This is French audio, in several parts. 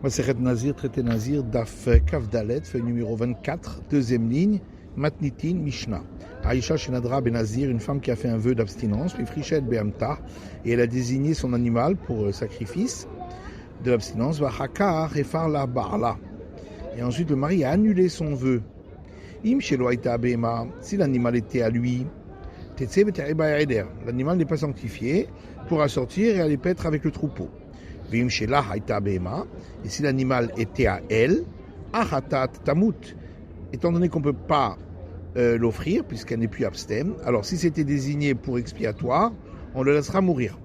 Masechet Nazir, traité Nazir, Daf Kaf Dalet, feuille numéro 24, deuxième ligne, Matnitin Mishnah. Aïcha Shenadra Ben Nazir, une femme qui a fait un vœu d'abstinence, puis Frichet Behamta, et elle a désigné son animal pour sacrifice de l'abstinence, Vachakar Hefar La Ba'ala. Et ensuite le mari a annulé son vœu. Im Shelo Aïta Behema, si l'animal était à lui, Tetse Beteriba Eder, l'animal n'est pas sanctifié, pourra sortir et aller paître avec le troupeau. Vim Shela Aïta Behema, et si l'animal était à elle, Ahatat Tamut, étant donné qu'on ne peut pas l'offrir, puisqu'elle n'est plus abstème, alors si c'était désigné pour expiatoire, on le laissera mourir.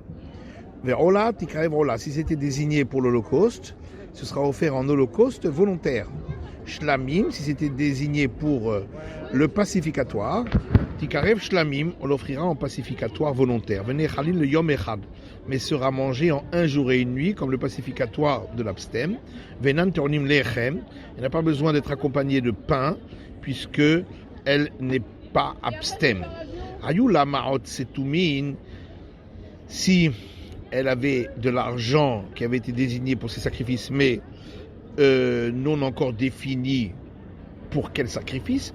Verola, Tikarev Rola, si c'était désigné pour l'Holocauste, ce sera offert en holocauste volontaire. Shlamim, si c'était désigné pour le pacificatoire, Tikarev Shlamim, on l'offrira en pacificatoire volontaire. Venez Khalil le Yom Echad, mais sera mangé en un jour et une nuit, comme le pacificatoire de l'abstème. Venan Tornim Lechem, il n'a pas besoin d'être accompagné de pain, puisque elle n'est pas abstème. Ayula Ma'ot Setumin, si elle avait de l'argent qui avait été désigné pour ses sacrifices, mais non encore défini pour quel sacrifice,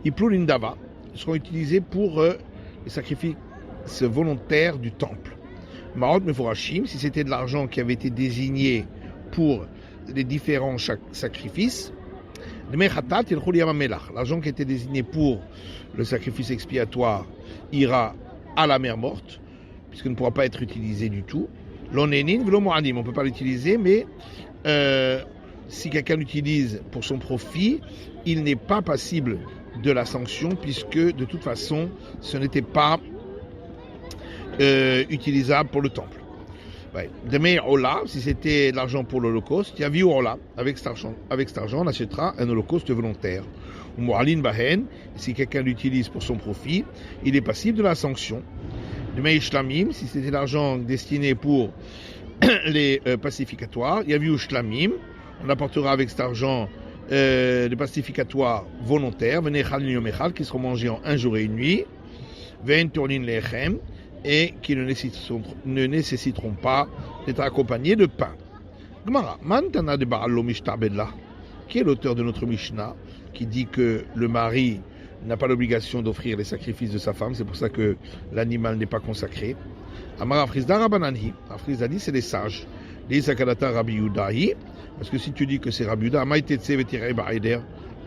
Iplulindava seront utilisés pour les sacrifices volontaires du temple. Maot Meforashim, si c'était de l'argent qui avait été désigné pour les différents sacrifices, l'argent qui était désigné pour le sacrifice expiatoire ira à la mer morte, puisqu'il ne pourra pas être utilisé du tout. L'onénin, on ne peut pas l'utiliser, mais si quelqu'un l'utilise pour son profit, il n'est pas passible de la sanction, puisque de toute façon, ce n'était pas utilisable pour le temple. Demain, Ola, si c'était de l'argent pour l'Holocauste, il y a vu Ola, avec cet argent, on achètera un Holocauste volontaire. Ou Mo'alin Bahen, si quelqu'un l'utilise pour son profit, il est passible de la sanction. Demain, Ishlamim, si c'était de l'argent destiné pour les pacificatoires, il y a vu Shlamim, on apportera avec cet argent des pacificatoires volontaires, Venez Khalil Yom Echad, qui seront mangés en un jour et une nuit, Ven Tornin Lechem, et qui ne nécessiteront pas d'être accompagnés de pain. Gemara, Mantana de Ba'alo Mishtabedla, qui est l'auteur de notre Mishnah, qui dit que le mari n'a pas l'obligation d'offrir les sacrifices de sa femme, c'est pour ça que l'animal n'est pas consacré. Amar Afrizda Rabananhi, Afrizda dit c'est les sages. Les Sakadata Rabbi Yudahi, parce que si tu dis que c'est Rabbi Yuda,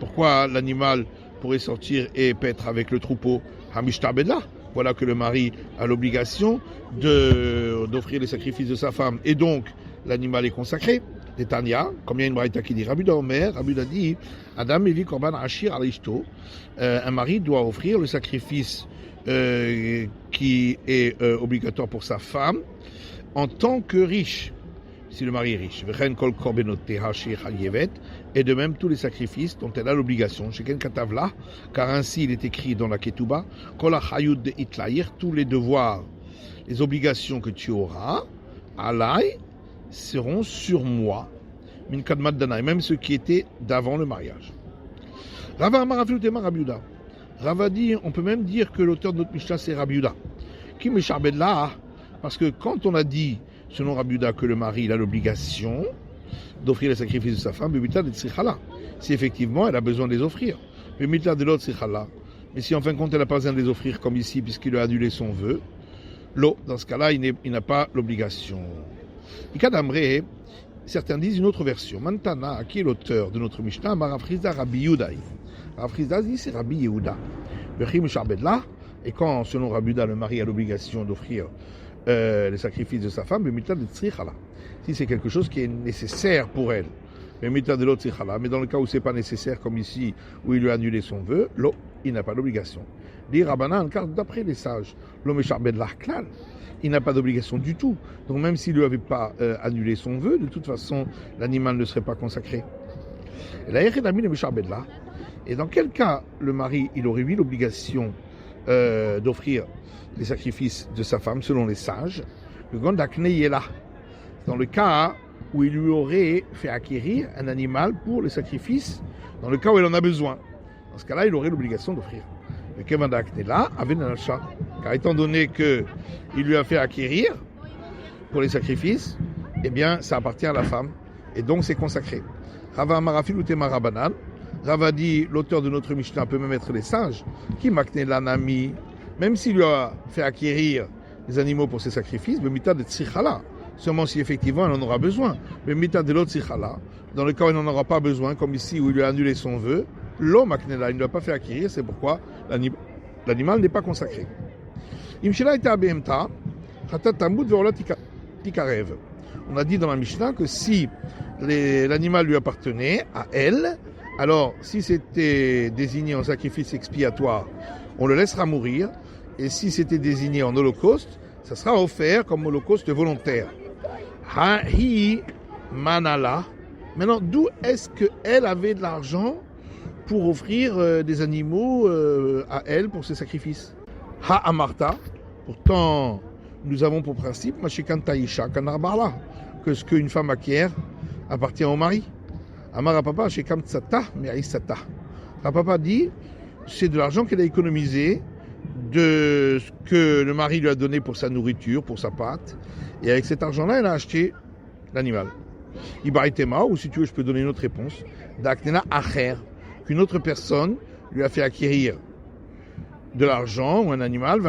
pourquoi l'animal pourrait sortir et paître avec le troupeau Hamishtabedla? Voilà que le mari a l'obligation d'offrir les sacrifices de sa femme, et donc l'animal est consacré. Tania, comme il y a une braïta qui dit Rabbi Omer, Rabbi dit Adam Evi Korban Ashir Alishto, un mari doit offrir le sacrifice qui est obligatoire pour sa femme en tant que riche, si le mari est riche. Et de même tous les sacrifices dont elle a l'obligation. Car ainsi il est écrit dans la Ketouba, tous les devoirs, les obligations que tu auras, alay, seront sur moi, min kadmat dana, et même ceux qui étaient d'avant le mariage. Rava dit, on peut même dire que l'auteur de notre Mishnah c'est Rabbi Yuda. Qui m'écharbed là, parce que quand on a dit, selon Rabbi Yuda, que le mari il a l'obligation d'offrir les sacrifices de sa femme, si effectivement elle a besoin de les offrir. Mais si en fin de compte elle n'a pas besoin de les offrir comme ici, puisqu'il a annulé son vœu, dans ce cas-là, il n'a pas l'obligation. Certains disent une autre version. Mantana, qui est l'auteur de notre Mishnah, Marafrizda Rabbi Yehuda. Marafrizda dit c'est Rabbi Yehuda. Et quand, selon Rabbi Yehuda, le mari a l'obligation d'offrir les sacrifices de sa femme, si c'est quelque chose qui est nécessaire pour elle, mais dans le cas où c'est pas nécessaire, comme ici, où il lui a annulé son vœu, il n'a pas d'obligation. Dit Rabbanan, car d'après les sages, il n'a pas d'obligation du tout. Donc même s'il ne lui avait pas annulé son vœu, de toute façon, l'animal ne serait pas consacré. Et dans quel cas le mari, il aurait eu l'obligation d'offrir les sacrifices de sa femme, selon les sages, dans le cas où il lui aurait fait acquérir un animal pour les sacrifices, dans le cas où elle en a besoin. Dans ce cas-là, il aurait l'obligation d'offrir. Car étant donné qu'il lui a fait acquérir pour les sacrifices, eh bien, ça appartient à la femme. Et donc c'est consacré. Rava Amarafil ou Temarabanan. Rava dit, l'auteur de notre Mishnah peut même être les sages. Qui makne l'anami, même s'il lui a fait acquérir des animaux pour ses sacrifices, mais mita de tzichala. Seulement si effectivement il en aura besoin. Mais mita de l'autre tzichala, dans le cas où il n'en aura pas besoin, comme ici où il lui a annulé son vœu, l'eau maknela, il ne l'a pas fait acquérir, c'est pourquoi l'animal n'est pas consacré. Imshela ita behemta, chatat tamud ve'ola tikarev. On a dit dans la Mishnah que si l'animal lui appartenait à elle, alors si c'était désigné en sacrifice expiatoire, on le laissera mourir. Et si c'était désigné en holocauste, ça sera offert comme holocauste volontaire. Ha-hi manala. Maintenant, d'où est-ce qu'elle avait de l'argent pour offrir des animaux à elle pour ses sacrifices? Ha-amarta. Pourtant, nous avons pour principe, Mashikantaisha kanarbarla, que ce qu'une femme acquiert appartient au mari. Amara papa, Shekam tsata, me'aisata. Papa dit, c'est de l'argent qu'elle a économisé de ce que le mari lui a donné pour sa nourriture, pour sa pâte. Et avec cet argent-là, elle a acheté l'animal. Ibaritema, ou si tu veux, je peux donner une autre réponse. D'Aknena Acher, qu'une autre personne lui a fait acquérir de l'argent ou un animal.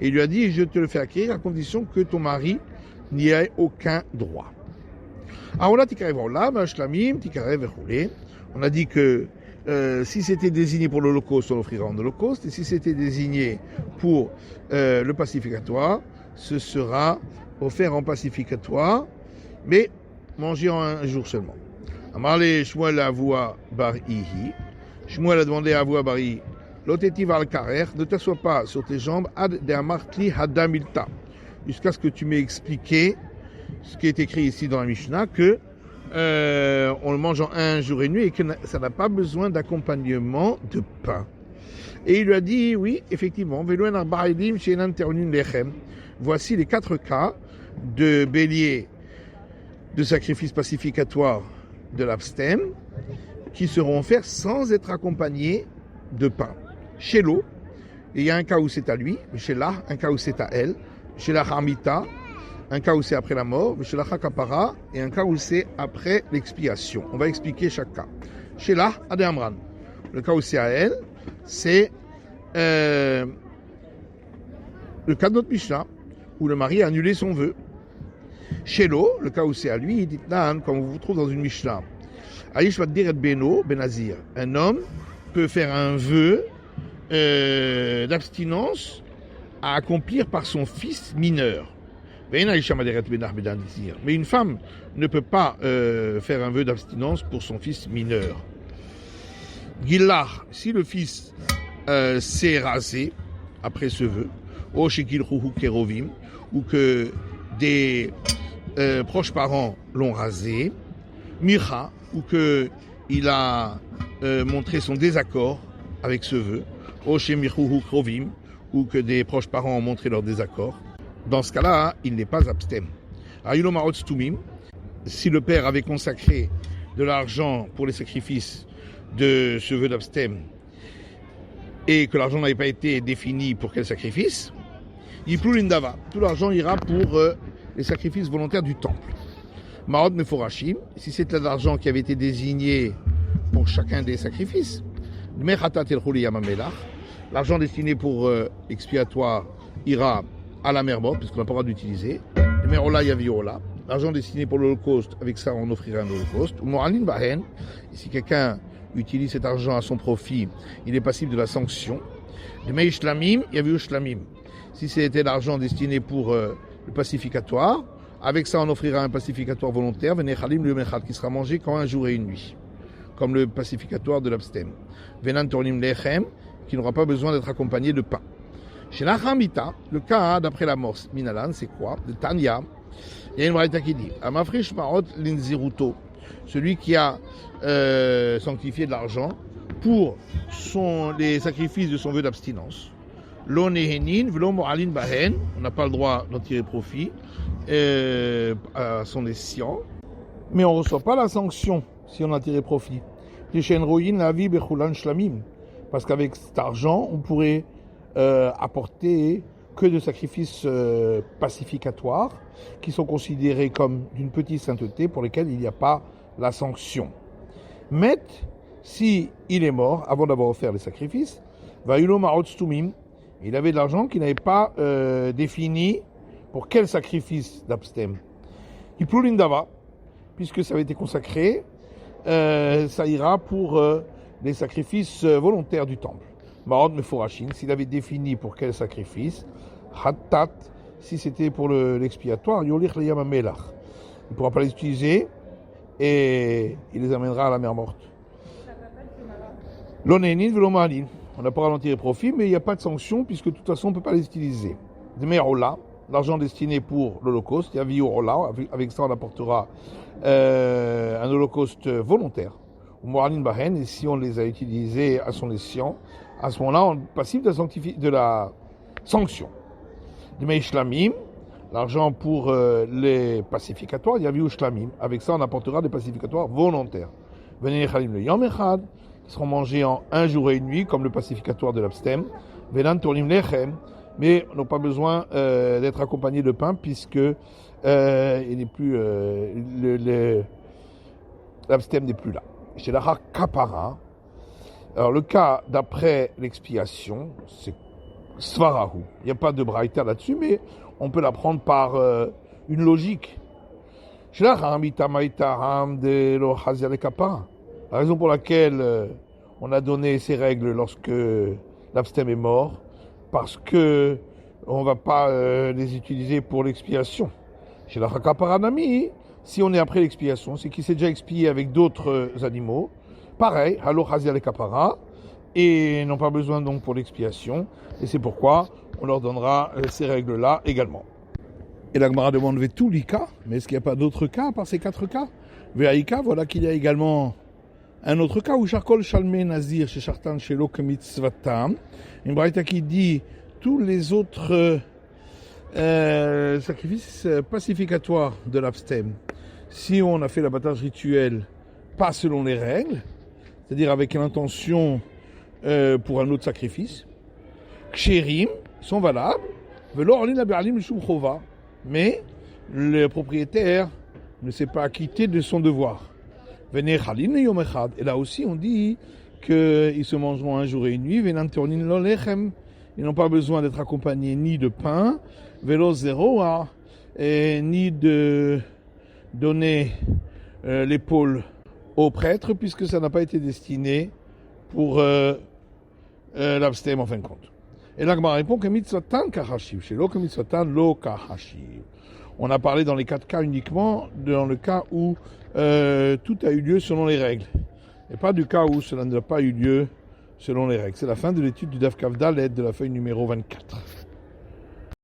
Et il lui a dit, je te le fais acquérir à condition que ton mari n'y ait aucun droit. On a dit que si c'était désigné pour l'Holocauste, on l'offrira en Holocauste. Et si c'était désigné pour le pacificatoire, ce sera offert en pacificatoire, mais mangé en un jour seulement. Amarle Shmuel Avoua Bar Ihi. Shmuel a demandé à Avoua Bar Ihi, Lotetiv al Karer, ne t'assois pas sur tes jambes, ad de Amartli Hadamilta, jusqu'à ce que tu m'aies expliqué ce qui est écrit ici dans la Mishnah, que on le mange en un jour et nuit et que ça n'a pas besoin d'accompagnement de pain. Et il lui a dit, oui, effectivement, voici les 4 cas de bélier de sacrifice pacificatoire de l'abstème qui seront offerts sans être accompagnés de pain. Chez l'eau, il y a un cas où c'est à lui, chez là, un cas où c'est à elle, chez la Hamita, un cas où c'est après la mort, chez la Hakapara, et un cas où c'est après l'expiation. On va expliquer chaque cas. Chez la Ade Amran, le cas où c'est à elle, c'est le cas de notre Mishnah, où le mari a annulé son vœu. Chez l'eau, le cas où c'est à lui, il dit là, comme vous vous trouvez dans une Mishnah, Aïsh va dire Beno, Benazir. Un homme peut faire un vœu d'abstinence à accomplir par son fils mineur. Mais une femme ne peut pas faire un vœu d'abstinence pour son fils mineur. Gillah, si le fils s'est rasé après ce vœu, ou que des proches parents l'ont rasé, Mirha, ou qu'il a montré son désaccord avec ce vœu, ou que des proches parents ont montré leur désaccord. Dans ce cas-là, il n'est pas abstème. Si le père avait consacré de l'argent pour les sacrifices de ce vœu d'abstème et que l'argent n'avait pas été défini pour quel sacrifice, tout l'argent ira pour les sacrifices volontaires du temple. Maod Meforashim, si c'était de l'argent qui avait été désigné pour chacun des sacrifices, l'argent destiné pour expiatoire ira à la mer morte, puisqu'on n'a pas le droit d'utiliser. L'argent destiné pour l'Holocauste, avec ça on offrira un Holocauste. Et si quelqu'un utilise cet argent à son profit, il est passible de la sanction. Si c'était l'argent destiné pour le pacificatoire, avec ça on offrira un pacificatoire volontaire, qui sera mangé qu'en un jour et une nuit, comme le pacificatoire de l'abstème. Qui n'aura pas besoin d'être accompagné de pain. Chez la Hamita, le cas d'après la mort Minalan, c'est quoi? De Tanya, il y a une braïta qui dit Amafrish Marot Linziruto, celui qui a sanctifié de l'argent pour les sacrifices de son vœu d'abstinence. L'onehenin, v'lo mo'alin bahen, on n'a pas le droit d'en tirer profit à son escient, mais on ne reçoit pas la sanction si on a tiré profit. Parce qu'avec cet argent, on pourrait apporter que de sacrifices pacificatoires qui sont considérés comme d'une petite sainteté pour lesquels il n'y a pas la sanction. Mais si il est mort avant d'avoir offert les sacrifices, il avait de l'argent qu'il n'avait pas défini pour quel sacrifice d'abstème. Iplulindava, puisque ça avait été consacré, ça ira pour les sacrifices volontaires du temple. Marod Meforashin, s'il avait défini pour quel sacrifice, Hattat, si c'était pour l'expiatoire, Yolich Leyam Amelach. Il ne pourra pas les utiliser et il les amènera à la mer morte. L'onénin velomalin. On n'a pas ralenti les profits, mais il n'y a pas de sanction puisque de toute façon on ne peut pas les utiliser. Dmerola, l'argent destiné pour l'Holocauste, Yaviorola, avec ça on apportera un Holocauste volontaire. Et si on les a utilisés à son escient, à ce moment-là, on est passible de la sanction. De Shlamim, l'argent pour les pacificatoires, il y a vu Shlamim. Avec ça, on apportera des pacificatoires volontaires. Venez Chalim le Yom Echad, qui seront mangés en un jour et une nuit, comme le pacificatoire de l'abstème. Venan Torim Lechem, mais n'ont pas besoin d'être accompagnés de pain, puisque il n'est plus l'abstème n'est plus là. Chez la Kapara, alors le cas d'après l'expiation, c'est Svarahu. Il n'y a pas de braïta là-dessus, mais on peut l'apprendre par une logique. Chez la de lo Kapara. La raison pour laquelle on a donné ces règles lorsque l'abstème est mort, parce que on ne va pas les utiliser pour l'expiation. Chez la Kaparanami, si on est après l'expiation, c'est qu'il s'est déjà expié avec d'autres animaux. Pareil, halo chazia kapara, et n'ont pas besoin donc pour l'expiation. Et c'est pourquoi on leur donnera ces règles-là également. Et la Gemara demande tous les cas, mais est-ce qu'il n'y a pas d'autres cas à part ces 4 cas? Ve'aïka, voilà qu'il y a également un autre cas où Charkol Shalmé Nazir chez Chartan chez Lokemitzvatam, une braïta qui dit tous les autres sacrifices pacificatoires de l'abstème. Si on a fait l'abattage rituel pas selon les règles, c'est-à-dire avec l'intention pour un autre sacrifice, Kshérim sont valables, mais le propriétaire ne s'est pas acquitté de son devoir. Et là aussi on dit qu'ils se mangeront un jour et une nuit, ils n'ont pas besoin d'être accompagnés ni de pain, ni de donner l'épaule au prêtre, puisque ça n'a pas été destiné pour l'abstème en fin de compte. Et là, Gemara répond que mitzvatan kahashiv, chez lo que mitzvatan lo kahashiv. On a parlé dans les 4 cas uniquement, dans le cas où tout a eu lieu selon les règles, et pas du cas où cela n'a pas eu lieu selon les règles. C'est la fin de l'étude du Daf Kav Dalet de la feuille numéro 24.